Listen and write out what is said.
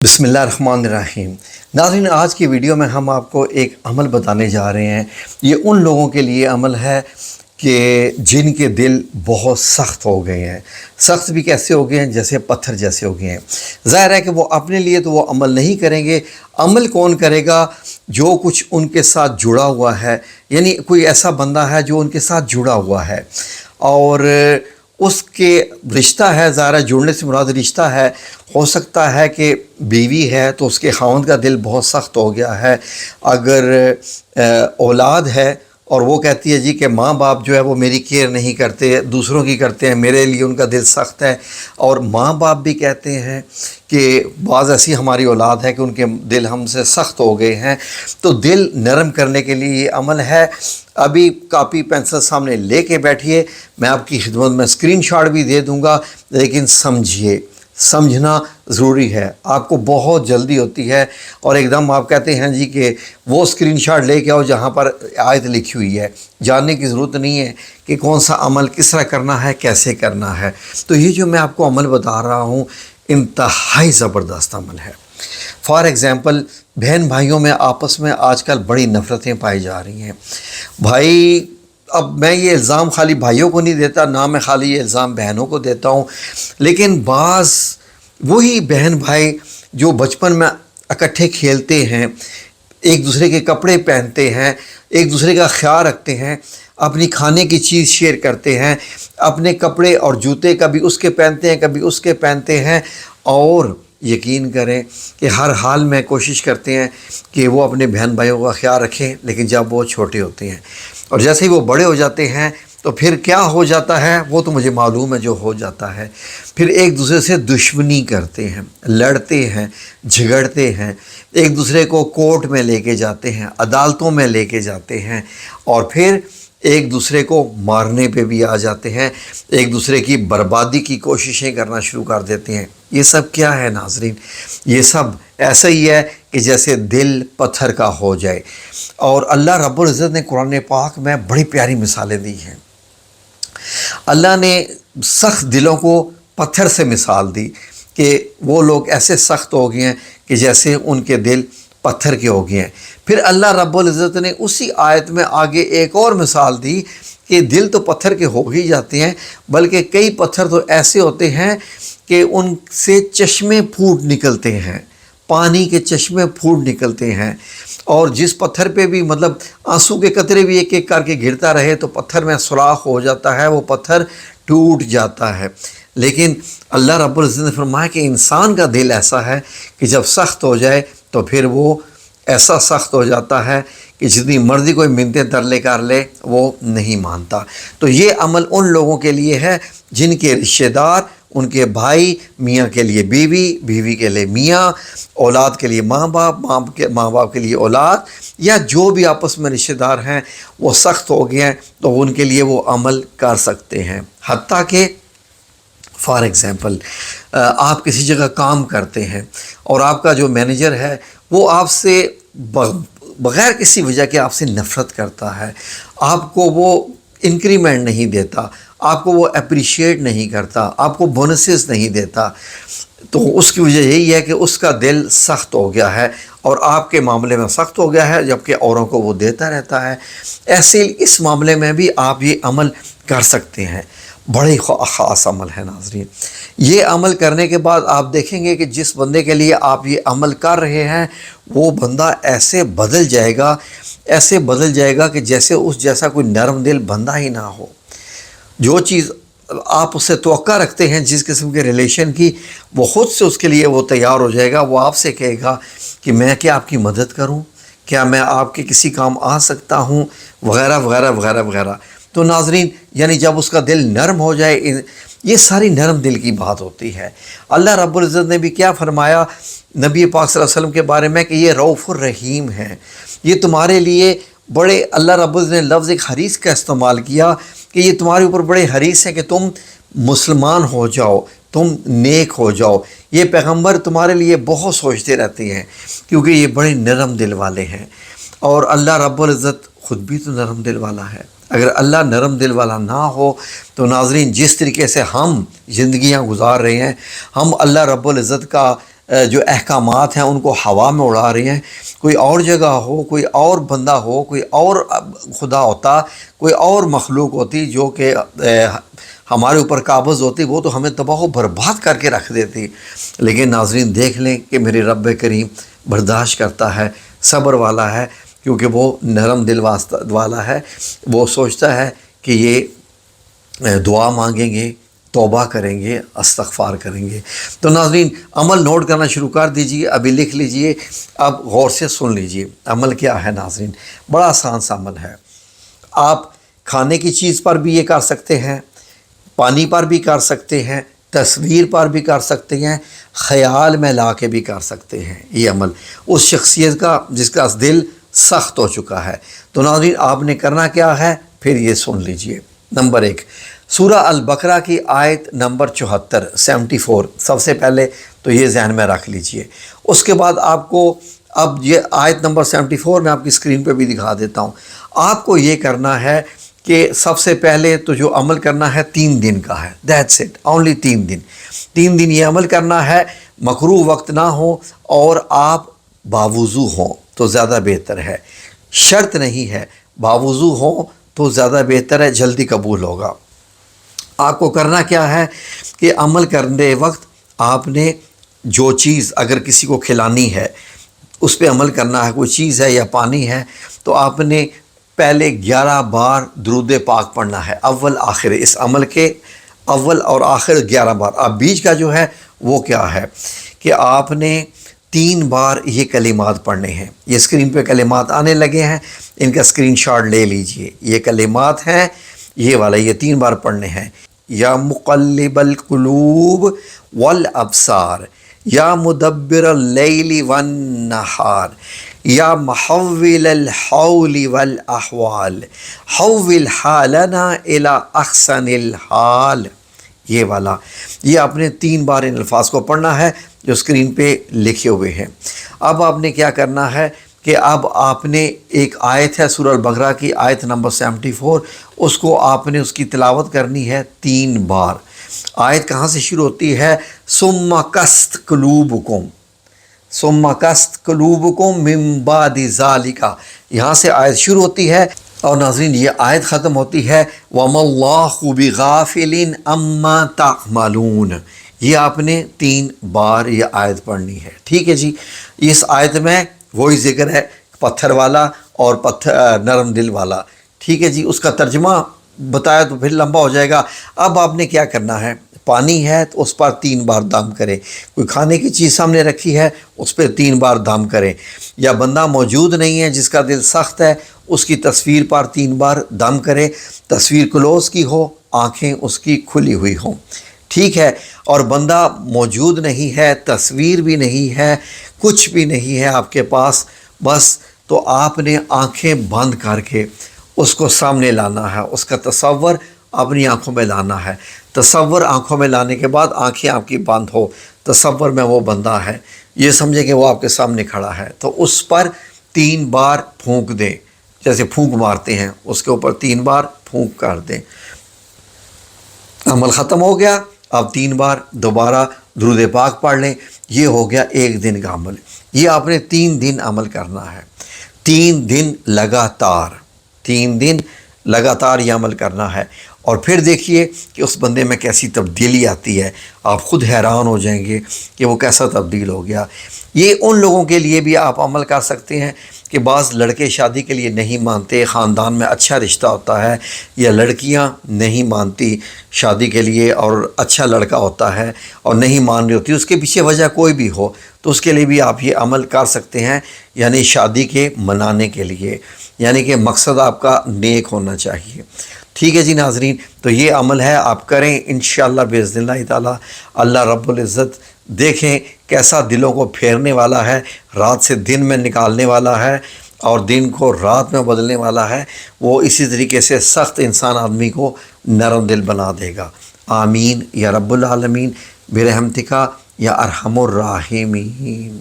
बिस्मिल्लाहिर्रहमानिर्रहीम। नाज़रीन, आज की वीडियो में हम आपको एक अमल बताने जा रहे हैं। ये उन लोगों के लिए अमल है कि जिनके दिल बहुत सख्त हो गए हैं। सख्त भी कैसे हो गए हैं? जैसे पत्थर जैसे हो गए हैं। ज़ाहिर है कि वो अपने लिए तो वो अमल नहीं करेंगे। अमल कौन करेगा? जो कुछ उनके साथ जुड़ा हुआ है, यानी कोई ऐसा बंदा है जो उनके साथ जुड़ा हुआ है और उसके रिश्ता है। ज़ाहिर जुड़ने से मुराद रिश्ता है। हो सकता है कि बीवी है तो उसके खावंद का दिल बहुत सख्त हो गया है। अगर औलाद है और वो कहती है जी कि माँ बाप जो है वो मेरी केयर नहीं करते, दूसरों की करते हैं, मेरे लिए उनका दिल सख्त है। और माँ बाप भी कहते हैं कि बाज़ ऐसी हमारी औलाद है कि उनके दिल हमसे सख्त हो गए हैं। तो दिल नरम करने के लिए ये अमल है। अभी कापी पेंसिल सामने लेके बैठिए, मैं आपकी खिदमत में स्क्रीनशॉट भी दे दूँगा, लेकिन समझिए, समझना ज़रूरी है। आपको बहुत जल्दी होती है और एकदम आप कहते हैं जी कि वो स्क्रीनशॉट लेके आओ जहाँ पर आयत लिखी हुई है। जानने की ज़रूरत नहीं है कि कौन सा अमल किस तरह करना है, कैसे करना है। तो ये जो मैं आपको अमल बता रहा हूँ, इंतहाई ज़बरदस्त अमल है। फॉर एग्ज़ाम्पल, बहन भाइयों में आपस में आजकल बड़ी नफ़रतें पाई जा रही हैं। भाई, अब मैं ये इल्ज़ाम खाली भाइयों को नहीं देता, ना मैं खाली ये इल्ज़ाम बहनों को देता हूँ, लेकिन बाज़ वही बहन भाई जो बचपन में इकट्ठे खेलते हैं, एक दूसरे के कपड़े पहनते हैं, एक दूसरे का ख्याल रखते हैं, अपनी खाने की चीज़ शेयर करते हैं, अपने कपड़े और जूते कभी उसके पहनते हैं कभी उसके पहनते हैं, और यकीन करें कि हर हाल में कोशिश करते हैं कि वो अपने बहन भाइयों का ख्याल रखें। लेकिन जब वो छोटे होते हैं और जैसे ही वो बड़े हो जाते हैं तो फिर क्या हो जाता है वो तो मुझे मालूम है जो हो जाता है। फिर एक दूसरे से दुश्मनी करते हैं, लड़ते हैं, झगड़ते हैं, एक दूसरे को कोर्ट में लेके जाते हैं, अदालतों में लेके जाते हैं, और फिर एक दूसरे को मारने पे भी आ जाते हैं, एक दूसरे की बर्बादी की कोशिशें करना शुरू कर देते हैं। ये सब क्या है नाज़रीन? ये सब ऐसा ही है कि जैसे दिल पत्थर का हो जाए। और अल्लाह रब्बुल इज़्ज़त ने कुरान पाक में बड़ी प्यारी मिसालें दी हैं। अल्लाह ने सख्त दिलों को पत्थर से मिसाल दी कि वो लोग ऐसे सख्त हो गए हैं कि जैसे उनके दिल पत्थर के हो गए हैं। फिर अल्लाह रब्बुल इज़्ज़त ने उसी आयत में आगे एक और मिसाल दी कि दिल तो पत्थर के हो ही जाते हैं, बल्कि कई पत्थर तो ऐसे होते हैं कि उनसे चश्मे फूट निकलते हैं, पानी के चश्मे फूट निकलते हैं। और जिस पत्थर पे भी मतलब आंसू के कतरे भी एक एक करके गिरता रहे तो पत्थर में सुराख हो जाता है, वो पत्थर टूट जाता है। लेकिन अल्लाह रब्बुल इज़्ज़त ने फरमाया कि इंसान का दिल ऐसा है कि जब सख्त हो जाए तो फिर वो ऐसा सख्त हो जाता है कि जितनी मर्ज़ी कोई मिन्नतें तरले कर ले वो नहीं मानता। तो ये अमल उन लोगों के लिए है जिनके रिश्तेदार, उनके भाई, मियाँ के लिए बीवी, बीवी के लिए मियाँ, औलाद के लिए माँ बाप, माँ बाप के लिए औलाद, या जो भी आपस में रिश्तेदार हैं वो सख्त हो गए हैं तो उनके लिए वो अमल कर सकते हैं। हत्ता कि फॉर एग्ज़ाम्पल, आप किसी जगह काम करते हैं और आपका जो मैनेजर है वो आपसे बग़ैर किसी वजह के आपसे नफ़रत करता है, आपको वो इंक्रीमेंट नहीं देता, आपको वो अप्रिशिएट नहीं करता, आपको बोनसेस नहीं देता, तो उसकी वजह यही है कि उसका दिल सख्त हो गया है और आपके मामले में सख्त हो गया है, जबकि औरों को वो देता रहता है। ऐसे इस मामले में भी आप ये अमल कर सकते हैं। बड़े ख़ास अमल है नाज़रीन। ये अमल करने के बाद आप देखेंगे कि जिस बंदे के लिए आप ये अमल कर रहे हैं वो बंदा ऐसे बदल जाएगा, ऐसे बदल जाएगा कि जैसे उस जैसा कोई नरम दिल बंदा ही ना हो। जो चीज़ आप उससे तवक्का रखते हैं, जिस किस्म के रिलेशन की, वो ख़ुद से उसके लिए वो तैयार हो जाएगा। वो आपसे कहेगा कि मैं क्या आपकी मदद करूं, क्या मैं आपके किसी काम आ सकता हूं, वगैरह वगैरह वगैरह वगैरह। तो नाज़रीन, यानी जब उसका दिल नरम हो जाए, ये सारी नरम दिल की बात होती है। अल्लाह रब्बुल इज़्ज़त ने भी क्या फरमाया नबी पाक सल्लल्लाहु अलैहि वसल्लम के बारे में कि ये रऊफ़ुर रहीम है। ये तुम्हारे लिए बड़े, अल्लाह रब्बुल इज़्ज़त ने लफ्ज़ एक हरीस का इस्तेमाल किया कि ये तुम्हारे ऊपर बड़े हरीस हैं कि तुम मुसलमान हो जाओ, तुम नेक हो जाओ। ये पैगम्बर तुम्हारे लिए बहुत सोचते रहते हैं क्योंकि ये बड़े नरम दिल वाले हैं। और अल्लाह रब्बुल इज़्ज़त ख़ुद भी तो नरम दिल वाला है। अगर अल्लाह नरम दिल वाला ना हो तो नाज़रीन, जिस तरीके से हम ज़िंदगियाँ गुजार रहे हैं, हम अल्लाह रब्बुल इज़्ज़त का جو احکامات ہیں ان کو ہوا میں اڑا رہے ہیں. کوئی اور جگہ ہو، کوئی اور بندہ ہو، کوئی اور خدا ہوتا، کوئی اور مخلوق ہوتی جو کہ ہمارے اوپر قابض ہوتی، وہ تو ہمیں تباہ و برباد کر کے رکھ دیتی. لیکن ناظرین دیکھ لیں کہ میرے رب کریم برداشت کرتا ہے، صبر والا ہے، کیونکہ وہ نرم دل والا ہے. وہ سوچتا ہے کہ یہ دعا مانگیں گے، توبہ کریں گے، استغفار کریں گے. تو ناظرین عمل نوٹ کرنا شروع کر دیجئے، ابھی لکھ لیجئے، اب غور سے سن لیجئے. عمل کیا ہے ناظرین؟ بڑا آسان سا عمل ہے. آپ کھانے کی چیز پر بھی یہ کر سکتے ہیں، پانی پر بھی کر سکتے ہیں، تصویر پر بھی کر سکتے ہیں، خیال میں لا کے بھی کر سکتے ہیں. یہ عمل اس شخصیت کا جس کا دل سخت ہو چکا ہے. تو ناظرین آپ نے کرنا کیا ہے، پھر یہ سن لیجئے. نمبر 1، سورہ البقرہ کی آیت نمبر 74 سب سے پہلے تو یہ ذہن میں رکھ لیجئے. اس کے بعد آپ کو اب یہ آیت نمبر 74 میں آپ کی اسکرین پہ بھی دکھا دیتا ہوں. آپ کو یہ کرنا ہے کہ سب سے پہلے تو جو عمل کرنا ہے 3 دن کا ہے. دیٹس اٹ، اونلی 3 دن. 3 دن یہ عمل کرنا ہے. مکروہ وقت نہ ہو اور آپ باوضو ہوں تو زیادہ بہتر ہے. شرط نہیں ہے، باوضو ہوں تو زیادہ بہتر ہے، جلدی قبول ہوگا. آپ کو کرنا کیا ہے کہ عمل کرنے وقت آپ نے جو چیز اگر کسی کو کھلانی ہے اس پہ عمل کرنا ہے، کوئی چیز ہے یا پانی ہے، تو آپ نے پہلے 11 بار درود پاک پڑھنا ہے، اول آخر. اس عمل کے اول اور آخر 11 بار. اب بیچ کا جو ہے وہ کیا ہے کہ آپ نے 3 بار یہ کلمات پڑھنے ہیں. یہ اسکرین پہ کلمات آنے لگے ہیں، ان کا اسکرین شاٹ لے لیجئے. یہ کلمات ہیں، یہ والا، یہ 3 بار پڑھنے ہیں. یا مقلب القلوب والابصار، یا مدبر اللیل والنہار، یا محول الحول والاحوال، حول حالنا الی احسن الحال. یہ والا، یہ آپ نے 3 بار ان الفاظ کو پڑھنا ہے جو اسکرین پہ لکھے ہوئے ہیں. اب آپ نے کیا کرنا ہے کہ اب آپ نے ایک آیت ہے سورہ البقرہ کی آیت نمبر 74، اس کو آپ نے اس کی تلاوت کرنی ہے 3 بار. آیت کہاں سے شروع ہوتی ہے؟ ثم قست قلوبکم، ثم قست قلوبکم من بعد ذالک، یہاں سے آیت شروع ہوتی ہے. اور ناظرین یہ آیت ختم ہوتی ہے وَمَا اللَّهُ بِغَافِلٍ عَمَّا تَعْمَلُونَ. یہ آپ نے 3 بار یہ آیت پڑھنی ہے. ٹھیک ہے جی. اس آیت میں وہی ذکر ہے پتھر والا اور نرم دل والا. ٹھیک ہے جی. اس کا ترجمہ بتایا تو پھر لمبا ہو جائے گا. اب آپ نے کیا کرنا ہے، پانی ہے تو اس پر 3 بار دم کریں. کوئی کھانے کی چیز سامنے رکھی ہے اس پہ 3 بار دم کریں. یا بندہ موجود نہیں ہے جس کا دل سخت ہے، اس کی تصویر پر 3 بار دم کریں. تصویر کلوز کی ہو، آنکھیں اس کی کھلی ہوئی ہوں. ٹھیک ہے. اور بندہ موجود نہیں ہے، تصویر بھی نہیں ہے، کچھ بھی نہیں ہے آپ کے پاس، بس تو آپ نے آنکھیں بند کر کے اس کو سامنے لانا ہے. اس کا تصور اپنی آنکھوں میں لانا ہے. تصور آنکھوں میں لانے کے بعد آنکھیں آپ کی بند ہو، تصور میں وہ بندہ ہے، یہ سمجھیں کہ وہ آپ کے سامنے کھڑا ہے، تو اس پر 3 بار پھونک دیں. جیسے پھونک مارتے ہیں اس کے اوپر 3 بار پھونک کر دیں. عمل ختم ہو گیا. اب 3 بار دوبارہ درود پاک پڑھ لیں. یہ ہو گیا 1 دن کا عمل. یہ آپ نے 3 دن عمل کرنا ہے. 3 دن لگاتار، 3 دن لگاتار یہ عمل کرنا ہے. اور پھر دیکھیے کہ اس بندے میں کیسی تبدیلی آتی ہے. آپ خود حیران ہو جائیں گے کہ وہ کیسا تبدیل ہو گیا. یہ ان لوگوں کے لیے بھی آپ عمل کر سکتے ہیں کہ بعض لڑکے شادی کے لیے نہیں مانتے، خاندان میں اچھا رشتہ ہوتا ہے، یا لڑکیاں نہیں مانتی شادی کے لیے اور اچھا لڑکا ہوتا ہے اور نہیں مان رہی ہوتی، اس کے پیچھے وجہ کوئی بھی ہو تو اس کے لیے بھی آپ یہ عمل کر سکتے ہیں. یعنی شادی کے منانے کے لیے، یعنی کہ مقصد آپ کا نیک ہونا چاہیے. ٹھیک ہے جی ناظرین. تو یہ عمل ہے، آپ کریں انشاءاللہ باذن اللہ تعالی. اللہ رب العزت دیکھیں کیسا دلوں کو پھیرنے والا ہے، رات سے دن میں نکالنے والا ہے اور دن کو رات میں بدلنے والا ہے. وہ اسی طریقے سے سخت انسان آدمی کو نرم دل بنا دے گا. آمین یا رب العالمین برحمتک یا ارحم الراحمین.